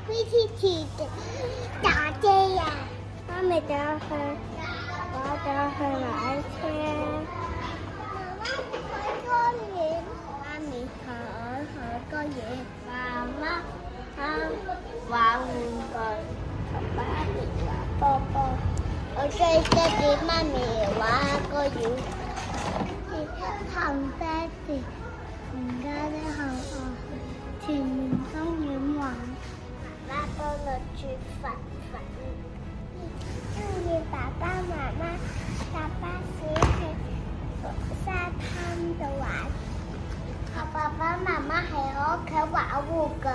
去打機啊！媽咪帶我去，我帶我去買車。媽媽去公園，媽咪同我去公園。媽媽玩玩具，同媽咪玩波波。我最中意媽咪玩公園，同爹哋同家姐去屯門公園玩。媽媽幫我煮飯，中意爸爸媽媽搭巴士去沙灘度玩。爸爸媽媽喺我屋企玩喎㗎。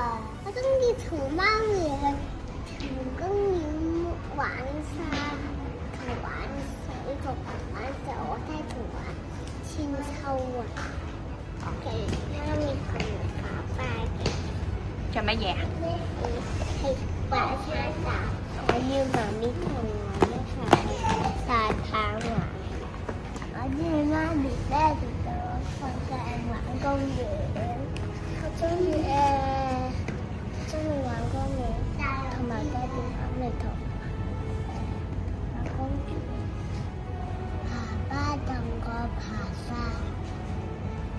我中意同媽咪去屯門公園玩沙，同玩水，同玩就我睇同玩千秋啊。嘅媽咪同爸爸嘅。做乜嘢啊？係玩沙灘，我要媽咪同我一齊去沙灘玩。我中意媽咪咧就帶我放假玩公園。我中意玩公園，同埋爹哋媽咪同玩公園。爸爸同我爬山，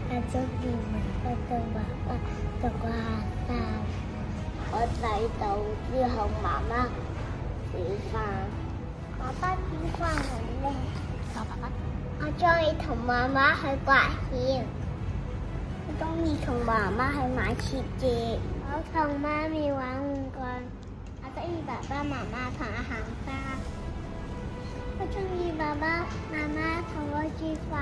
我中意媽媽同爸爸同我下山。我睇到之後，媽媽煮飯。爸爸煮飯好叻。我中意同媽媽去刮轎。我中意同媽媽去買設計。我同媽咪玩玩具。我中意爸爸媽媽同我行山。我中意爸爸媽媽同我煮飯。